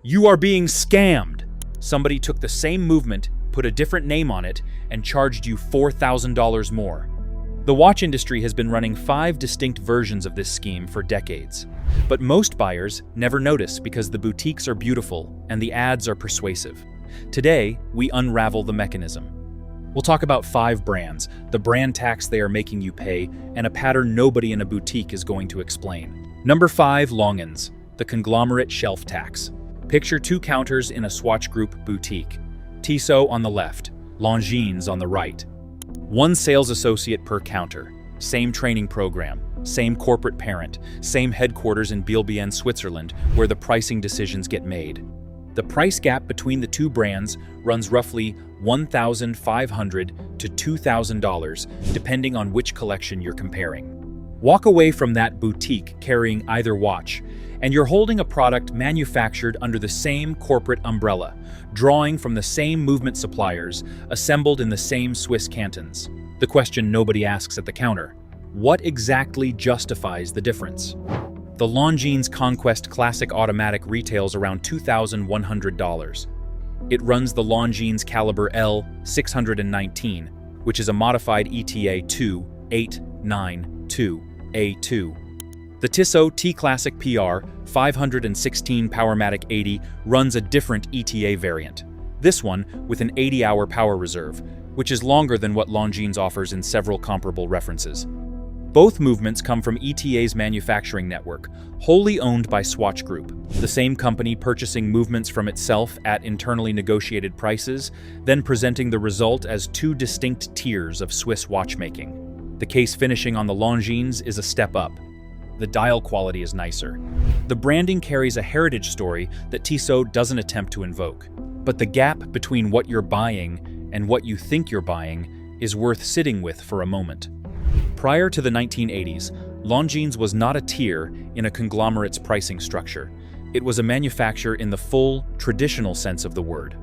You are being scammed! Somebody took the same movement, put a different name on it, and charged you $4,000 more. The watch industry has been running 5 distinct versions of this scheme for decades. But most buyers never notice because the boutiques are beautiful and the ads are persuasive. Today, we unravel the mechanism. We'll talk about 5 brands, the brand tax they are making you pay, and a pattern nobody in a boutique is going to explain. Number 5, Longines, the conglomerate shelf tax. Picture 2 counters in a Swatch Group boutique. Tissot on the left, Longines on the right. 1 sales associate per counter. Same training program, same corporate parent, same headquarters in Bielbienne, Switzerland, where the pricing decisions get made. The price gap between the 2 brands runs roughly $1,500 to $2,000, depending on which collection you're comparing. Walk away from that boutique carrying either watch, and you're holding a product manufactured under the same corporate umbrella, drawing from the same movement suppliers, assembled in the same Swiss cantons. The question nobody asks at the counter: what exactly justifies the difference? The Longines Conquest Classic Automatic retails around $2,100. It runs the Longines Caliber L619, which is a modified ETA 2892A2. The Tissot T-Classic PR 516 Powermatic 80 runs a different ETA variant. This one with an 80-hour power reserve, which is longer than what Longines offers in several comparable references. Both movements come from ETA's manufacturing network, wholly owned by Swatch Group, the same company purchasing movements from itself at internally negotiated prices, then presenting the result as 2 distinct tiers of Swiss watchmaking. The case finishing on the Longines is a step up. The dial quality is nicer. The branding carries a heritage story that Tissot doesn't attempt to invoke. But the gap between what you're buying and what you think you're buying is worth sitting with for a moment. Prior to the 1980s, Longines was not a tier in a conglomerate's pricing structure. It was a manufacturer in the full, traditional sense of the word.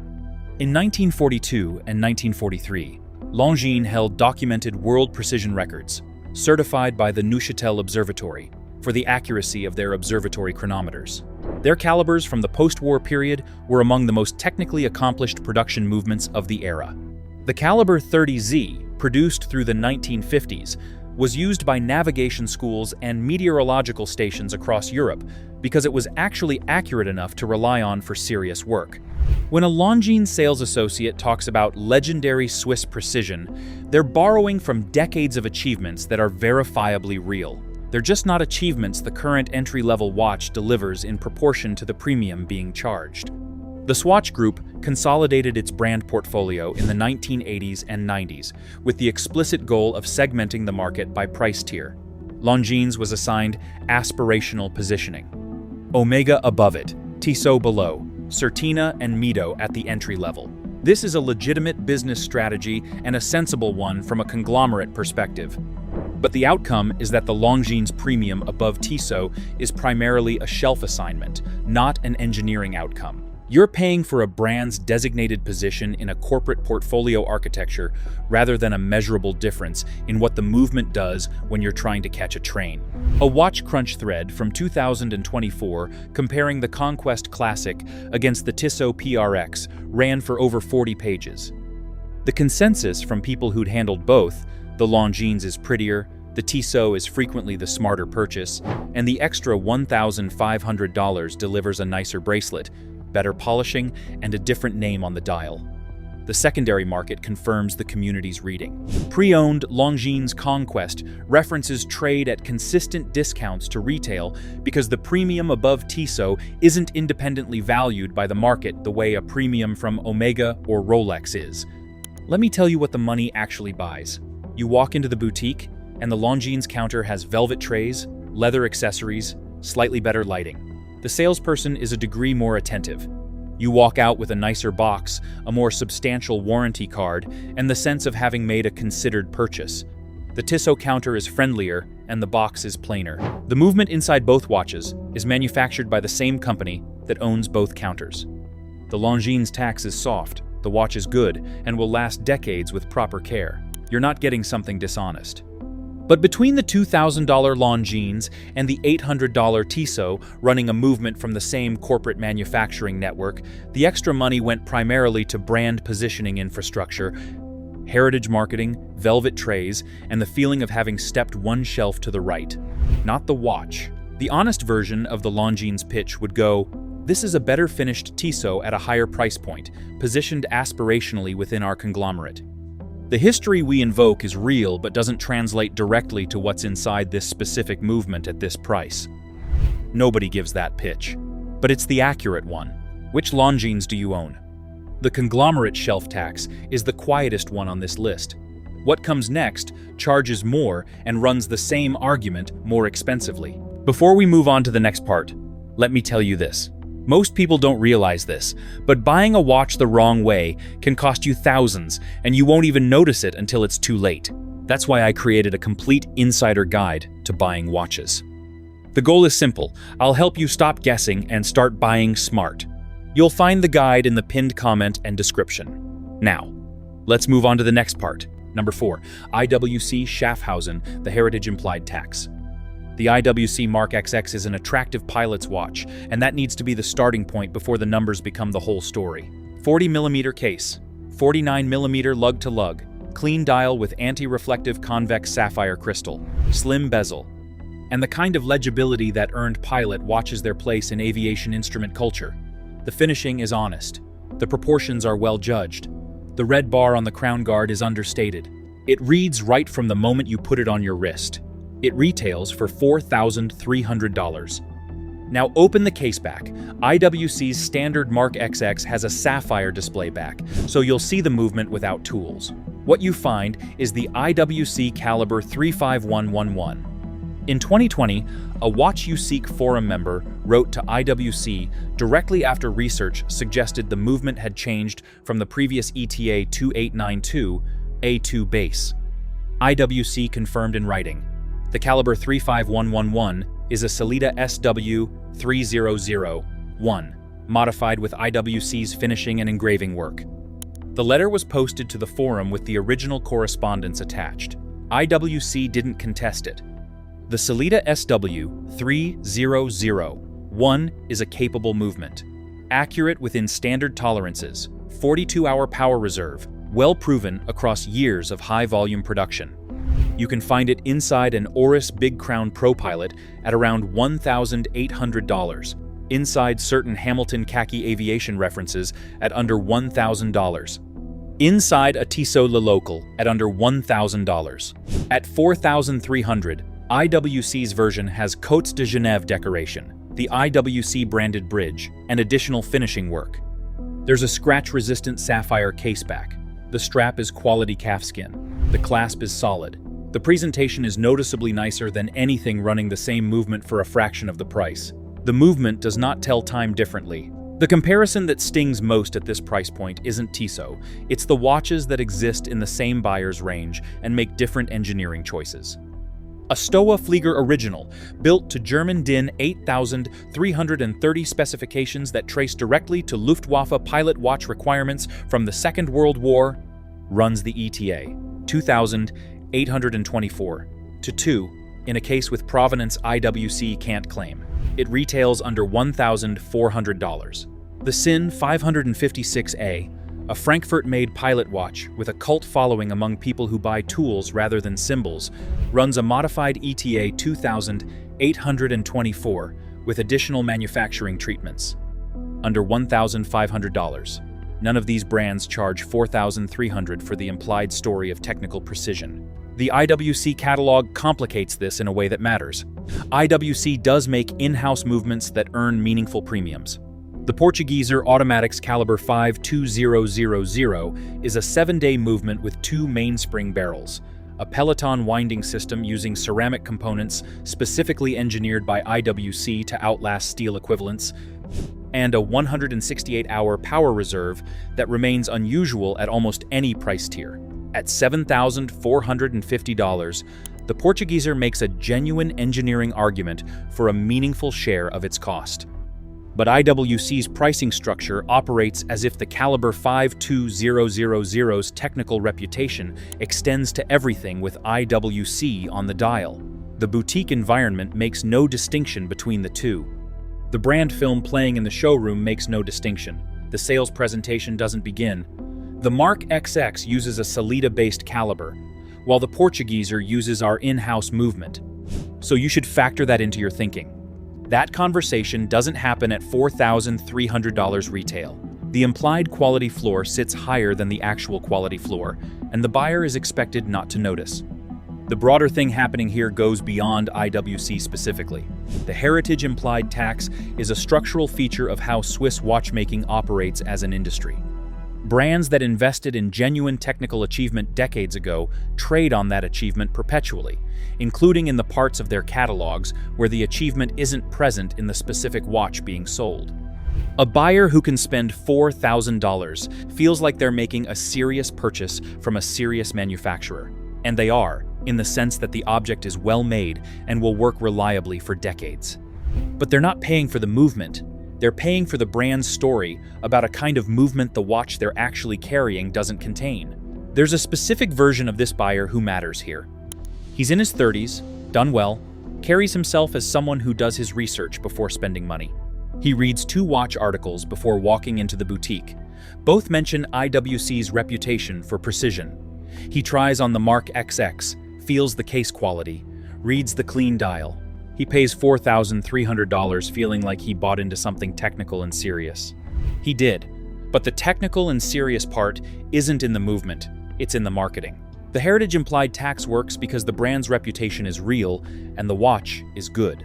In 1942 and 1943, Longines held documented world precision records, certified by the Neuchâtel Observatory, for the accuracy of their observatory chronometers. Their calibers from the post-war period were among the most technically accomplished production movements of the era. The caliber 30Z, produced through the 1950s, was used by navigation schools and meteorological stations across Europe because it was actually accurate enough to rely on for serious work. When a Longines sales associate talks about legendary Swiss precision, they're borrowing from decades of achievements that are verifiably real. They're just not achievements the current entry-level watch delivers in proportion to the premium being charged. The Swatch Group consolidated its brand portfolio in the 1980s and 90s with the explicit goal of segmenting the market by price tier. Longines was assigned aspirational positioning. Omega above it, Tissot below, Certina and Mido at the entry level. This is a legitimate business strategy and a sensible one from a conglomerate perspective. But the outcome is that the Longines premium above Tissot is primarily a shelf assignment, not an engineering outcome. You're paying for a brand's designated position in a corporate portfolio architecture rather than a measurable difference in what the movement does when you're trying to catch a train. A Watch Crunch thread from 2024 comparing the Conquest Classic against the Tissot PRX ran for over 40 pages. The consensus from people who'd handled both, the Longines is prettier, the Tissot is frequently the smarter purchase, and the extra $1,500 delivers a nicer bracelet, better polishing, and a different name on the dial. The secondary market confirms the community's reading. Pre-owned Longines Conquest references trade at consistent discounts to retail because the premium above Tissot isn't independently valued by the market the way a premium from Omega or Rolex is. Let me tell you what the money actually buys. You walk into the boutique, and the Longines counter has velvet trays, leather accessories, slightly better lighting. The salesperson is a degree more attentive. You walk out with a nicer box, a more substantial warranty card, and the sense of having made a considered purchase. The Tissot counter is friendlier, and the box is plainer. The movement inside both watches is manufactured by the same company that owns both counters. The Longines tax is soft, the watch is good, and will last decades with proper care. You're not getting something dishonest. But between the $2,000 Longines and the $800 Tissot running a movement from the same corporate manufacturing network, the extra money went primarily to brand positioning infrastructure, heritage marketing, velvet trays, and the feeling of having stepped one shelf to the right. Not the watch. The honest version of the Longines pitch would go, "This is a better finished Tissot at a higher price point, positioned aspirationally within our conglomerate." The history we invoke is real but doesn't translate directly to what's inside this specific movement at this price. Nobody gives that pitch. But it's the accurate one. Which Longines do you own? The conglomerate shelf tax is the quietest one on this list. What comes next charges more and runs the same argument more expensively. Before we move on to the next part, let me tell you this. Most people don't realize this, but buying a watch the wrong way can cost you thousands, and you won't even notice it until it's too late. That's why I created a complete insider guide to buying watches. The goal is simple. I'll help you stop guessing and start buying smart. You'll find the guide in the pinned comment and description. Now, let's move on to the next part. Number 4, IWC Schaffhausen, the Heritage Implied Tax. The IWC Mark XX is an attractive pilot's watch, and that needs to be the starting point before the numbers become the whole story. 40mm case, 49mm lug-to-lug, clean dial with anti-reflective convex sapphire crystal, slim bezel, and the kind of legibility that earned pilot watches their place in aviation instrument culture. The finishing is honest. The proportions are well judged. The red bar on the crown guard is understated. It reads right from the moment you put it on your wrist. It retails for $4,300. Now open the case back. IWC's standard Mark XX has a sapphire display back, so you'll see the movement without tools. What you find is the IWC caliber 35111. In 2020, a Watch You Seek forum member wrote to IWC directly after research suggested the movement had changed from the previous ETA 2892 A2 base. IWC confirmed in writing. The caliber 35111 is a Sellita SW3001, modified with IWC's finishing and engraving work. The letter was posted to the forum with the original correspondence attached. IWC didn't contest it. The Sellita SW3001 is a capable movement, accurate within standard tolerances, 42-hour power reserve, well proven across years of high-volume production. You can find it inside an Oris Big Crown Pro Pilot at around $1,800, inside certain Hamilton khaki aviation references at under $1,000, inside a Tissot Le Local at under $1,000. At $4,300, IWC's version has Côtes de Genève decoration, the IWC branded bridge, and additional finishing work. There's a scratch-resistant sapphire caseback. The strap is quality calfskin. The clasp is solid. The presentation is noticeably nicer than anything running the same movement for a fraction of the price. The movement does not tell time differently. The comparison that stings most at this price point isn't Tissot. It's the watches that exist in the same buyer's range and make different engineering choices. A Stoa Flieger Original, built to German DIN 8330 specifications that trace directly to Luftwaffe pilot watch requirements from the Second World War, runs the ETA 2,824 to 2 in a case with provenance IWC can't claim. It retails under $1,400. The SIN 556A, a Frankfurt-made pilot watch with a cult following among people who buy tools rather than symbols, runs a modified ETA 2,824 with additional manufacturing treatments. Under $1,500. None of these brands charge $4,300 for the implied story of technical precision. The IWC catalog complicates this in a way that matters. IWC does make in-house movements that earn meaningful premiums. The Portugieser Automatics Caliber 52000 is a 7-day movement with 2 mainspring barrels, a Peloton winding system using ceramic components specifically engineered by IWC to outlast steel equivalents, and a 168-hour power reserve that remains unusual at almost any price tier. At $7,450, the Portugieser makes a genuine engineering argument for a meaningful share of its cost. But IWC's pricing structure operates as if the caliber 52000's technical reputation extends to everything with IWC on the dial. The boutique environment makes no distinction between the two. The brand film playing in the showroom makes no distinction. The sales presentation doesn't begin. The Mark XX uses a Salida-based caliber, while the Portugueser uses our in-house movement. So you should factor that into your thinking. That conversation doesn't happen at $4,300 retail. The implied quality floor sits higher than the actual quality floor, and the buyer is expected not to notice. The broader thing happening here goes beyond IWC specifically. The heritage implied tax is a structural feature of how Swiss watchmaking operates as an industry. Brands that invested in genuine technical achievement decades ago trade on that achievement perpetually, including in the parts of their catalogs where the achievement isn't present in the specific watch being sold. A buyer who can spend $4,000 feels like they're making a serious purchase from a serious manufacturer. And they are, in the sense that the object is well made and will work reliably for decades. But they're not paying for the movement. They're paying for the brand's story about a kind of movement the watch they're actually carrying doesn't contain. There's a specific version of this buyer who matters here. He's in his 30s, done well, carries himself as someone who does his research before spending money. He reads 2 watch articles before walking into the boutique. Both mention IWC's reputation for precision. He tries on the Mark XX, feels the case quality, reads the clean dial. He pays $4,300 feeling like he bought into something technical and serious. He did, but the technical and serious part isn't in the movement, it's in the marketing. The heritage implied tax works because the brand's reputation is real and the watch is good.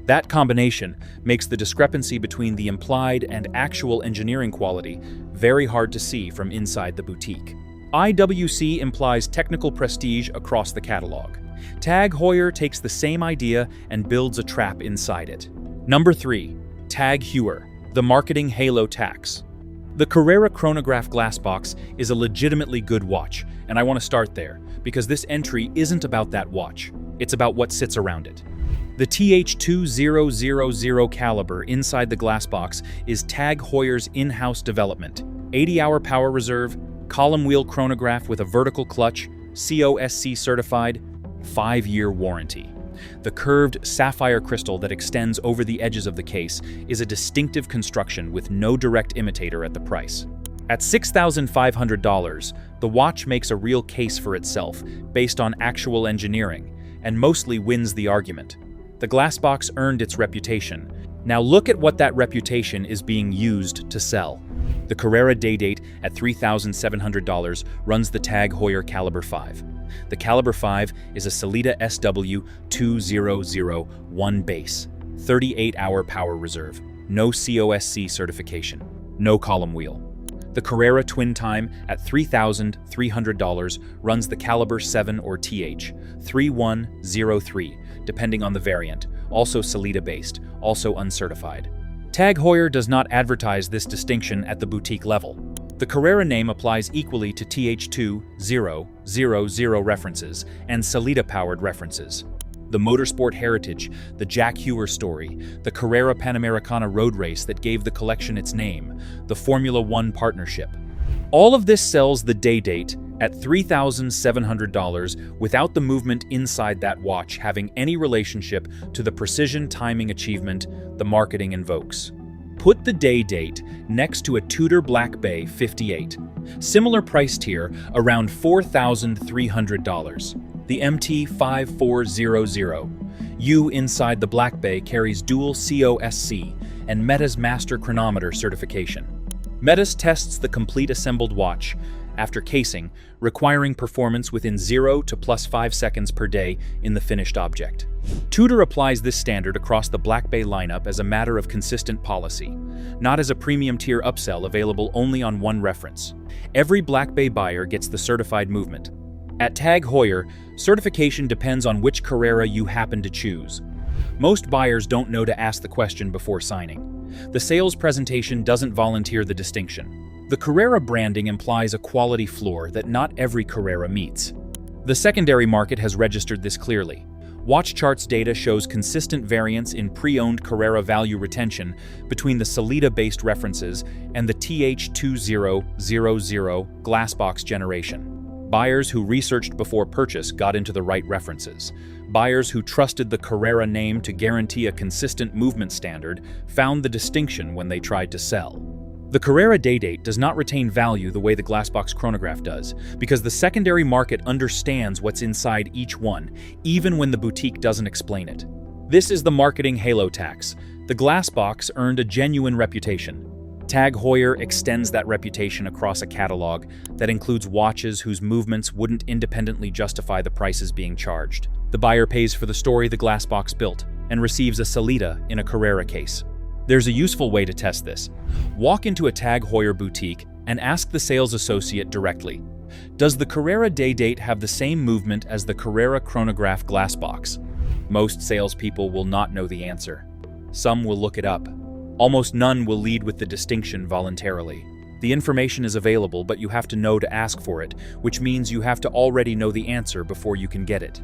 That combination makes the discrepancy between the implied and actual engineering quality very hard to see from inside the boutique. IWC implies technical prestige across the catalog. Tag Heuer takes the same idea and builds a trap inside it. Number 3. Tag Heuer, the marketing halo tax. The Carrera chronograph glass box is a legitimately good watch, and I want to start there, because this entry isn't about that watch. It's about what sits around it. The TH2000 caliber inside the glass box is Tag Heuer's in-house development. 80-hour power reserve, column wheel chronograph with a vertical clutch, COSC certified, 5-year warranty. The curved sapphire crystal that extends over the edges of the case is a distinctive construction with no direct imitator at the price. At $6,500, the watch makes a real case for itself based on actual engineering, and mostly wins the argument. The glass box earned its reputation. Now look at what that reputation is being used to sell. The Carrera Day-Date at $3,700 runs the Tag Heuer Caliber 5. The Caliber 5 is a Salida SW2001 base, 38-hour power reserve, no COSC certification, no column wheel. The Carrera Twin Time at $3,300 runs the Caliber 7 or TH3103, depending on the variant, also Salida-based, also uncertified. Tag Heuer does not advertise this distinction at the boutique level. The Carrera name applies equally to TH2000 references and Salida-powered references. The motorsport heritage, the Jack Heuer story, the Carrera Panamericana road race that gave the collection its name, the Formula One partnership. All of this sells the Day-Date at $3,700 without the movement inside that watch having any relationship to the precision timing achievement the marketing invokes. Put the Day-Date next to a Tudor Black Bay 58, similar price tier around $4,300. The MT5400 U inside the Black Bay carries dual COSC and Meta's Master Chronometer certification. Metas tests the complete assembled watch after casing, requiring performance within 0 to +5 seconds per day in the finished object. Tudor applies this standard across the Black Bay lineup as a matter of consistent policy, not as a premium tier upsell available only on one reference. Every Black Bay buyer gets the certified movement. At Tag Heuer, certification depends on which Carrera you happen to choose. Most buyers don't know to ask the question before signing. The sales presentation doesn't volunteer the distinction. The Carrera branding implies a quality floor that not every Carrera meets. The secondary market has registered this clearly. Watch Charts data shows consistent variance in pre-owned Carrera value retention between the Sellita-based references and the TH2000 glassbox generation. Buyers who researched before purchase got into the right references. Buyers who trusted the Carrera name to guarantee a consistent movement standard found the distinction when they tried to sell. The Carrera Day-Date does not retain value the way the glassbox chronograph does, because the secondary market understands what's inside each one, even when the boutique doesn't explain it. This is the marketing halo tax. The glassbox earned a genuine reputation. Tag Heuer extends that reputation across a catalog that includes watches whose movements wouldn't independently justify the prices being charged. The buyer pays for the story the glassbox built and receives a Sellita in a Carrera case. There's a useful way to test this. Walk into a Tag Heuer boutique and ask the sales associate directly, does the Carrera Day-Date have the same movement as the Carrera chronograph glassbox? Most salespeople will not know the answer. Some will look it up. Almost none will lead with the distinction voluntarily. The information is available, but you have to know to ask for it, which means you have to already know the answer before you can get it.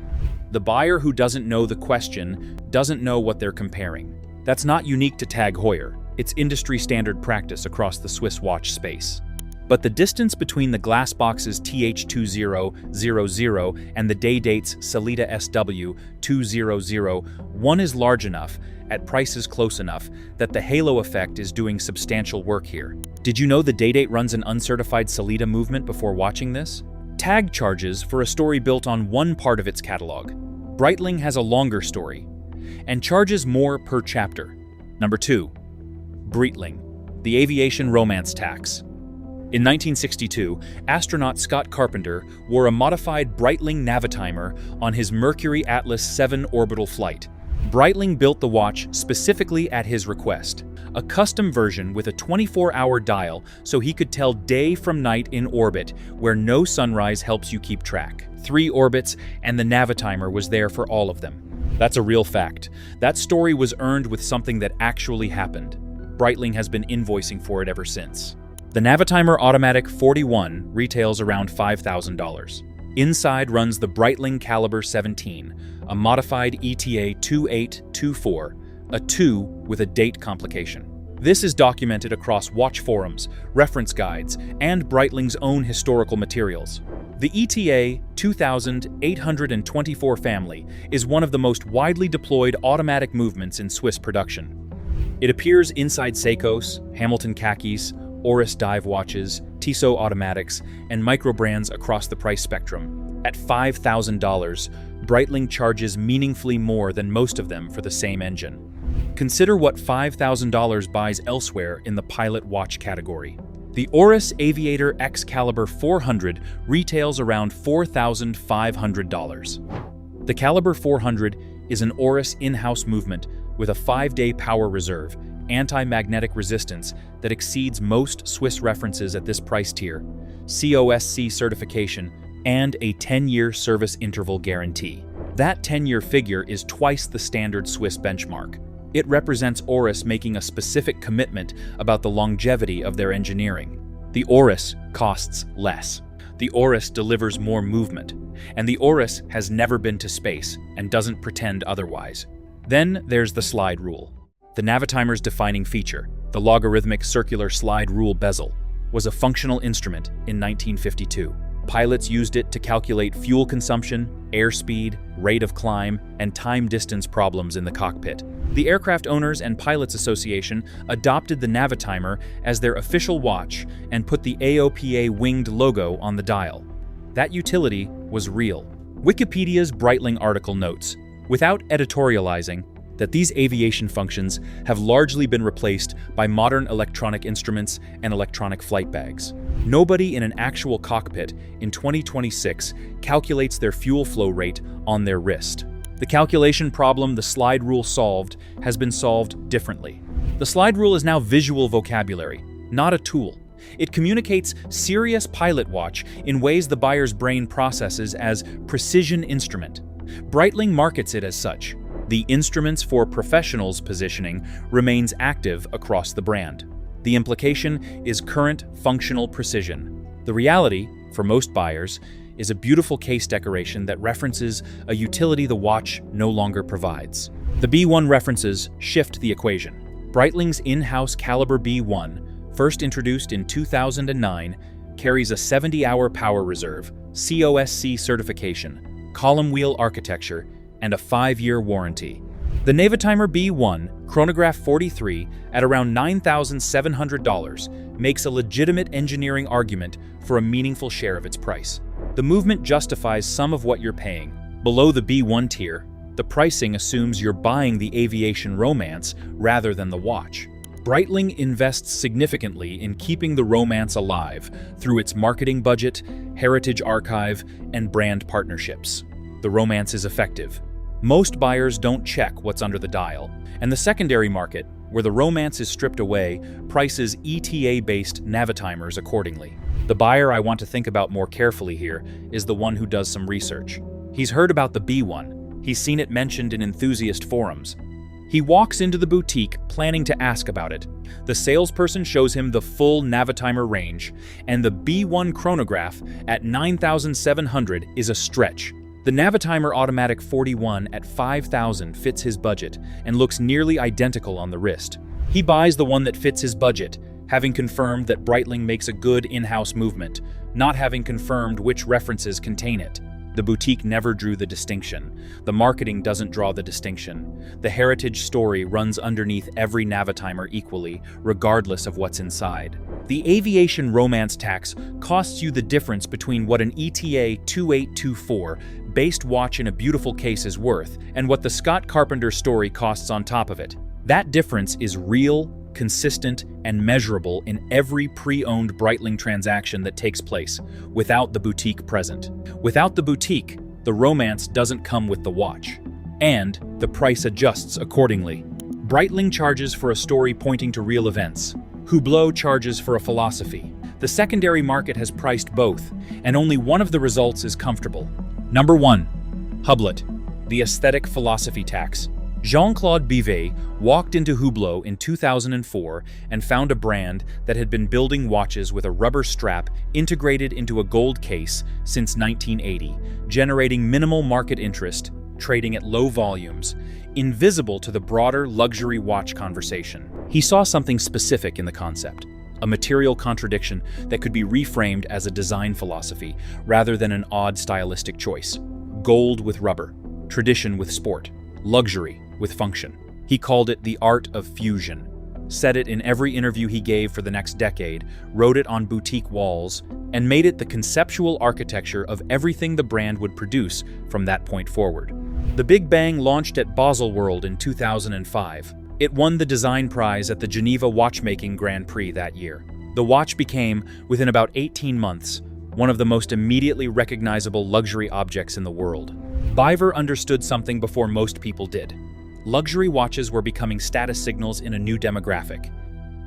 The buyer who doesn't know the question doesn't know what they're comparing. That's not unique to Tag Heuer. It's industry standard practice across the Swiss watch space. But the distance between the glassbox's TH2000 and the Day-Date's Sellita SW200 one is large enough, at prices close enough, that the halo effect is doing substantial work here. Did you know the Day-Date runs an uncertified Sellita movement before watching this? Tag charges for a story built on one part of its catalog. Breitling has a longer story and charges more per chapter. Number 2. Breitling, the aviation romance tax. In 1962, astronaut Scott Carpenter wore a modified Breitling Navitimer on his Mercury Atlas 7 orbital flight. Breitling built the watch specifically at his request, a custom version with a 24-hour dial so he could tell day from night in orbit, where no sunrise helps you keep track. 3 orbits, and the Navitimer was there for all of them. That's a real fact. That story was earned with something that actually happened. Breitling has been invoicing for it ever since. The Navitimer Automatic 41 retails around $5,000. Inside runs the Breitling Caliber 17, a modified ETA 2824, a 2 with a date complication. This is documented across watch forums, reference guides, and Breitling's own historical materials. The ETA 2824 family is one of the most widely deployed automatic movements in Swiss production. It appears inside Seikos, Hamilton Khakis, Oris dive watches, Tissot automatics, and micro-brands across the price spectrum. At $5,000, Breitling charges meaningfully more than most of them for the same engine. Consider what $5,000 buys elsewhere in the pilot watch category. The Oris Aviator Excalibur 400 retails around $4,500. The Caliber 400 is an Oris in-house movement with a 5-day power reserve, anti-magnetic resistance that exceeds most Swiss references at this price tier, COSC certification, and a 10-year service interval guarantee. That 10-year figure is twice the standard Swiss benchmark. It represents Oris making a specific commitment about the longevity of their engineering. The Oris costs less. The Oris delivers more movement. And the Oris has never been to space and doesn't pretend otherwise. Then there's the slide rule. The Navitimer's defining feature, the logarithmic circular slide rule bezel, was a functional instrument in 1952. Pilots used it to calculate fuel consumption, airspeed, rate of climb, and time-distance problems in the cockpit. The Aircraft Owners and Pilots Association adopted the Navitimer as their official watch and put the AOPA winged logo on the dial. That utility was real. Wikipedia's Breitling article notes, without editorializing, that these aviation functions have largely been replaced by modern electronic instruments and electronic flight bags. Nobody in an actual cockpit in 2026 calculates their fuel flow rate on their wrist. The calculation problem the slide rule solved has been solved differently. The slide rule is now visual vocabulary, not a tool. It communicates serious pilot watch in ways the buyer's brain processes as precision instrument. Breitling markets it as such. The instruments for professionals positioning remains active across the brand. The implication is current functional precision. The reality, for most buyers, is a beautiful case decoration that references a utility the watch no longer provides. The B1 references shift the equation. Breitling's in-house caliber B1, first introduced in 2009, carries a 70-hour power reserve, COSC certification, column wheel architecture, and a 5-year warranty. The Navitimer B1 Chronograph 43 at around $9,700 makes a legitimate engineering argument for a meaningful share of its price. The movement justifies some of what you're paying. Below the B1 tier, the pricing assumes you're buying the aviation romance rather than the watch. Breitling invests significantly in keeping the romance alive through its marketing budget, heritage archive, and brand partnerships. The romance is effective. Most buyers don't check what's under the dial, and the secondary market, where the romance is stripped away, prices ETA-based Navitimers accordingly. The buyer I want to think about more carefully here is the one who does some research. He's heard about the B1. He's seen it mentioned in enthusiast forums. He walks into the boutique planning to ask about it. The salesperson shows him the full Navitimer range, and the B1 chronograph at $9,700 is a stretch. The Navitimer Automatic 41 at $5,000 fits his budget and looks nearly identical on the wrist. He buys the one that fits his budget, having confirmed that Breitling makes a good in-house movement, not having confirmed which references contain it. The boutique never drew the distinction. The marketing doesn't draw the distinction. The heritage story runs underneath every Navitimer equally, regardless of what's inside. The aviation romance tax costs you the difference between what an ETA 2824 based watch in a beautiful case is worth and what the Scott Carpenter story costs on top of it. That difference is real, consistent, and measurable in every pre-owned Breitling transaction that takes place, without the boutique present. Without the boutique, the romance doesn't come with the watch, and the price adjusts accordingly. Breitling charges for a story pointing to real events. Hublot charges for a philosophy. The secondary market has priced both, and only one of the results is comfortable. Number 1. Hublot, the aesthetic philosophy tax. Jean-Claude Bivet walked into Hublot in 2004 and found a brand that had been building watches with a rubber strap integrated into a gold case since 1980, generating minimal market interest, trading at low volumes, invisible to the broader luxury watch conversation. He saw something specific in the concept, a material contradiction that could be reframed as a design philosophy rather than an odd stylistic choice. Gold with rubber, tradition with sport, luxury with function. He called it the art of fusion, said it in every interview he gave for the next decade, wrote it on boutique walls, and made it the conceptual architecture of everything the brand would produce from that point forward. The Big Bang launched at Baselworld in 2005. It won the design prize at the Geneva Watchmaking Grand Prix that year. The watch became, within about 18 months, one of the most immediately recognizable luxury objects in the world. Biver understood something before most people did. Luxury watches were becoming status signals in a new demographic.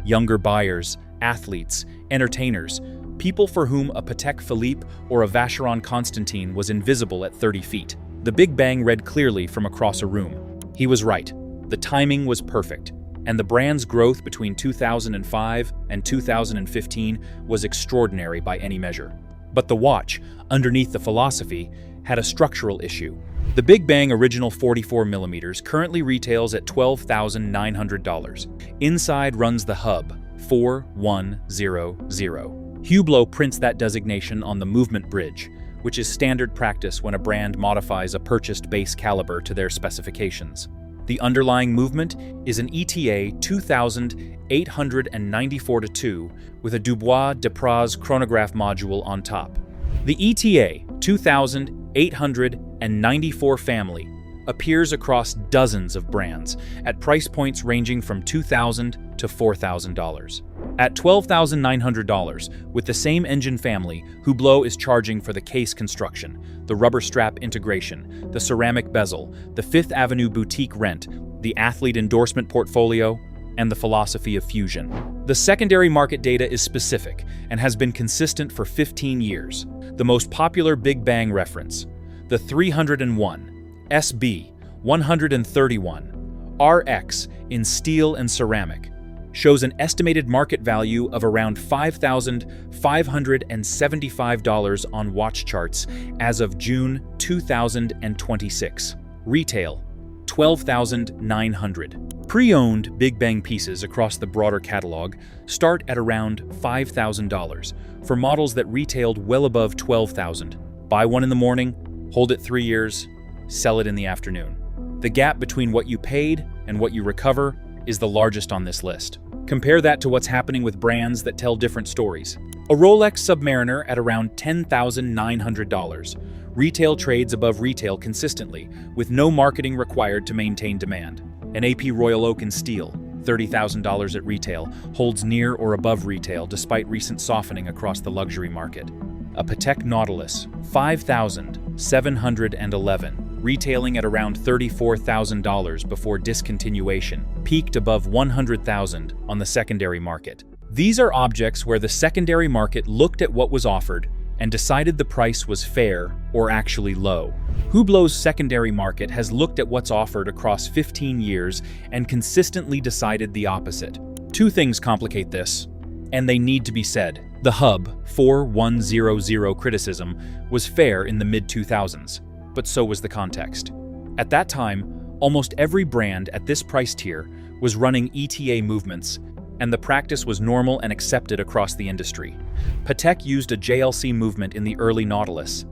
Younger buyers, athletes, entertainers, people for whom a Patek Philippe or a Vacheron Constantin was invisible at 30 feet. The Big Bang read clearly from across a room. He was right. The timing was perfect, and the brand's growth between 2005 and 2015 was extraordinary by any measure. But the watch, underneath the philosophy, had a structural issue. The Big Bang Original 44mm currently retails at $12,900. Inside runs the hub, 4100. Hublot prints that designation on the movement bridge, which is standard practice when a brand modifies a purchased base caliber to their specifications. The underlying movement is an ETA 2894-2 with a Dubois Depraz chronograph module on top. The ETA 2894 family appears across dozens of brands at price points ranging from $2,000 to $4,000. At $12,900, with the same engine family, Hublot is charging for the case construction, the rubber strap integration, the ceramic bezel, the Fifth Avenue boutique rent, the athlete endorsement portfolio, and the philosophy of fusion. The secondary market data is specific and has been consistent for 15 years. The most popular Big Bang reference, the 301, SB, 131, RX in steel and ceramic, shows an estimated market value of around $5,575 on watch charts as of June 2026. Retail, $12,900. Pre-owned Big Bang pieces across the broader catalog start at around $5,000 for models that retailed well above $12,000. Buy one in the morning, hold it 3 years, sell it in the afternoon. The gap between what you paid and what you recover is the largest on this list. Compare that to what's happening with brands that tell different stories. A Rolex Submariner at around $10,900. Retail trades above retail consistently, with no marketing required to maintain demand. An AP Royal Oak in steel, $30,000 at retail, holds near or above retail despite recent softening across the luxury market. A Patek Nautilus, $5,711. Retailing at around $34,000 before discontinuation, peaked above $100,000 on the secondary market. These are objects where the secondary market looked at what was offered and decided the price was fair or actually low. Hublot's secondary market has looked at what's offered across 15 years and consistently decided the opposite. Two things complicate this, and they need to be said. The Hub 4100 criticism was fair in the mid-2000s. But so was the context. At that time, almost every brand at this price tier was running ETA movements, and the practice was normal and accepted across the industry. Patek used a JLC movement in the early Nautilus.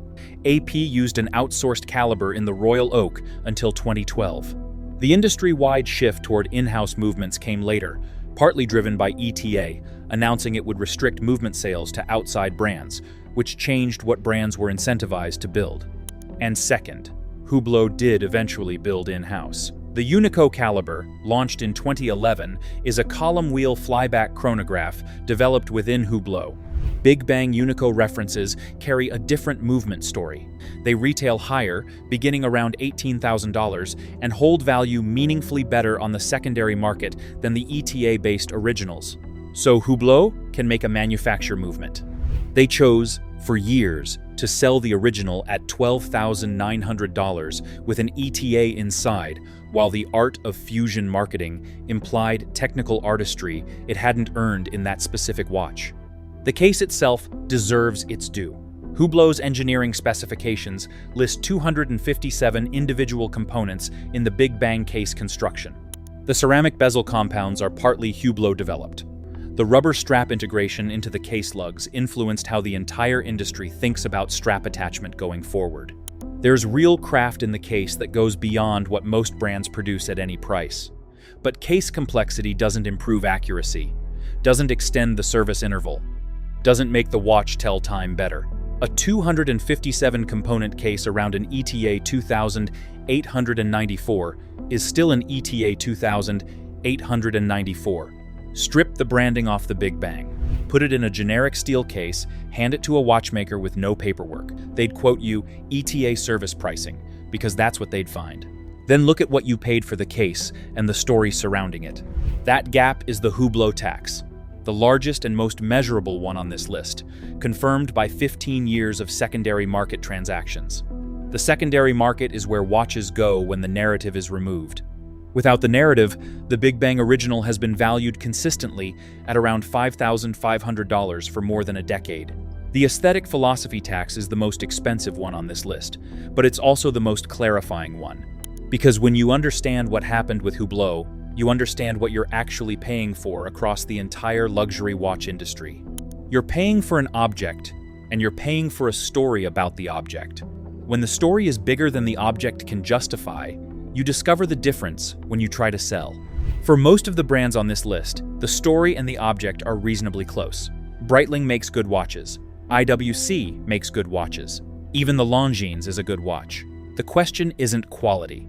AP used an outsourced caliber in the Royal Oak until 2012. The industry-wide shift toward in-house movements came later, partly driven by ETA, announcing it would restrict movement sales to outside brands, which changed what brands were incentivized to build. And second, Hublot did eventually build in-house. The Unico caliber, launched in 2011, is a column wheel flyback chronograph developed within Hublot. Big Bang Unico references carry a different movement story. They retail higher, beginning around $18,000, and hold value meaningfully better on the secondary market than the ETA-based originals. So Hublot can make a manufacture movement. They chose, for years, to sell the original at $12,900 with an ETA inside, while the art of fusion marketing implied technical artistry it hadn't earned in that specific watch. The case itself deserves its due. Hublot's engineering specifications list 257 individual components in the Big Bang case construction. The ceramic bezel compounds are partly Hublot developed. The rubber strap integration into the case lugs influenced how the entire industry thinks about strap attachment going forward. There's real craft in the case that goes beyond what most brands produce at any price. But case complexity doesn't improve accuracy, doesn't extend the service interval, doesn't make the watch tell time better. A 257-component case around an ETA 2894 is still an ETA 2894. Strip the branding off the Big Bang. Put it in a generic steel case, hand it to a watchmaker with no paperwork. They'd quote you ETA service pricing, because that's what they'd find. Then look at what you paid for the case and the story surrounding it. That gap is the Hublot tax, the largest and most measurable one on this list, confirmed by 15 years of secondary market transactions. The secondary market is where watches go when the narrative is removed. Without the narrative, the Big Bang original has been valued consistently at around $5,500 for more than a decade. The aesthetic philosophy tax is the most expensive one on this list, but it's also the most clarifying one. Because when you understand what happened with Hublot, you understand what you're actually paying for across the entire luxury watch industry. You're paying for an object, and you're paying for a story about the object. When the story is bigger than the object can justify, you discover the difference when you try to sell. For most of the brands on this list, the story and the object are reasonably close. Breitling makes good watches. IWC makes good watches. Even the Longines is a good watch. The question isn't quality.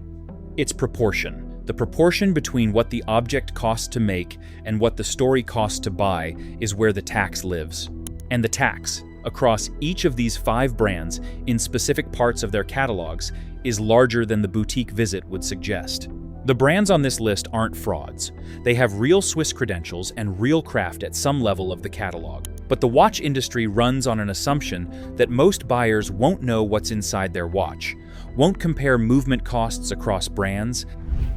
It's proportion. The proportion between what the object costs to make and what the story costs to buy is where the tax lives. And the tax, across each of these 5 brands in specific parts of their catalogs, is larger than the boutique visit would suggest. The brands on this list aren't frauds. They have real Swiss credentials and real craft at some level of the catalog. But the watch industry runs on an assumption that most buyers won't know what's inside their watch, won't compare movement costs across brands,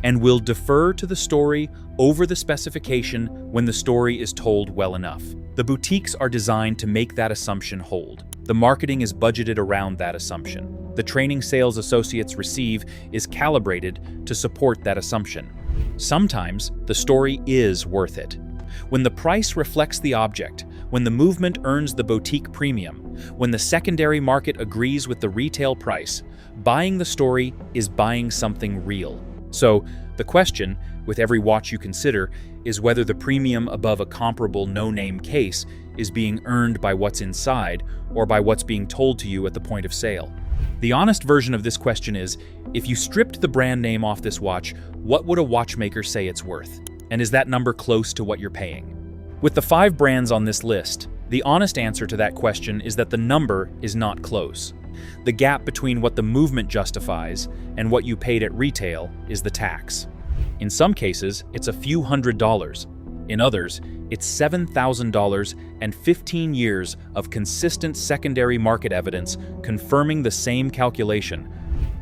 and will defer to the story over the specification when the story is told well enough. The boutiques are designed to make that assumption hold. The marketing is budgeted around that assumption. The training sales associates receive is calibrated to support that assumption. Sometimes the story is worth it. When the price reflects the object, when the movement earns the boutique premium, when the secondary market agrees with the retail price, buying the story is buying something real. So, the question, with every watch you consider, is whether the premium above a comparable no-name case is being earned by what's inside or by what's being told to you at the point of sale. The honest version of this question is, if you stripped the brand name off this watch, what would a watchmaker say it's worth? And is that number close to what you're paying? With the 5 brands on this list, the honest answer to that question is that the number is not close. The gap between what the movement justifies and what you paid at retail is the tax. In some cases, it's a few $100s. In others, it's $7,000 and 15 years of consistent secondary market evidence confirming the same calculation.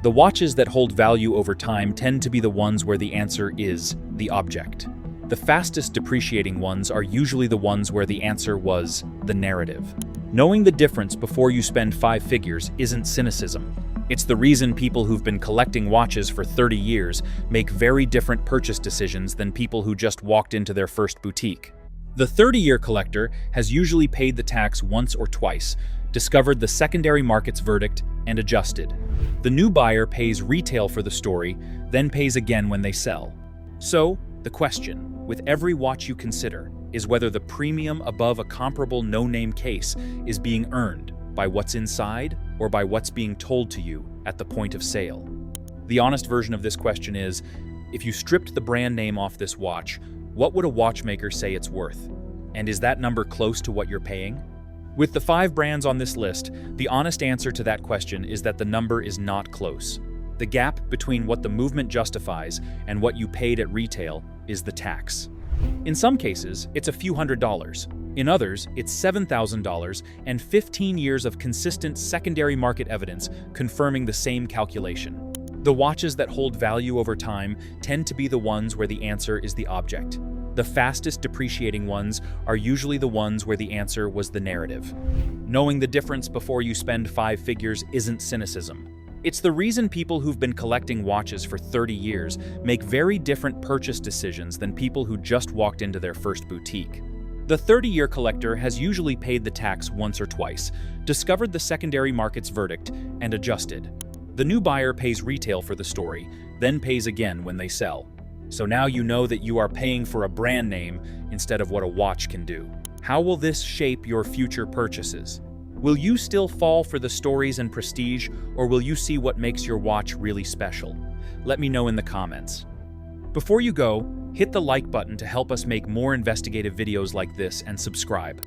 The watches that hold value over time tend to be the ones where the answer is the object. The fastest depreciating ones are usually the ones where the answer was the narrative. Knowing the difference before you spend 5 figures isn't cynicism. It's the reason people who've been collecting watches for 30 years make very different purchase decisions than people who just walked into their first boutique. The 30-year collector has usually paid the tax once or twice, discovered the secondary market's verdict, and adjusted. The new buyer pays retail for the story, then pays again when they sell. So, the question, with every watch you consider, is whether the premium above a comparable no-name case is being earned by what's inside or by what's being told to you at the point of sale. The honest version of this question is, if you stripped the brand name off this watch, what would a watchmaker say it's worth? And is that number close to what you're paying? With the 5 brands on this list, the honest answer to that question is that the number is not close. The gap between what the movement justifies and what you paid at retail is the tax. In some cases, it's a few $100s. In others, it's $7,000 and 15 years of consistent secondary market evidence confirming the same calculation. The watches that hold value over time tend to be the ones where the answer is the object. The fastest depreciating ones are usually the ones where the answer was the narrative. Knowing the difference before you spend 5 figures isn't cynicism. It's the reason people who've been collecting watches for 30 years make very different purchase decisions than people who just walked into their first boutique. The 30-year collector has usually paid the tax once or twice, discovered the secondary market's verdict, and adjusted. The new buyer pays retail for the story, then pays again when they sell. So now you know that you are paying for a brand name instead of what a watch can do. How will this shape your future purchases? Will you still fall for the stories and prestige, or will you see what makes your watch really special? Let me know in the comments. Before you go, hit the like button to help us make more investigative videos like this and subscribe.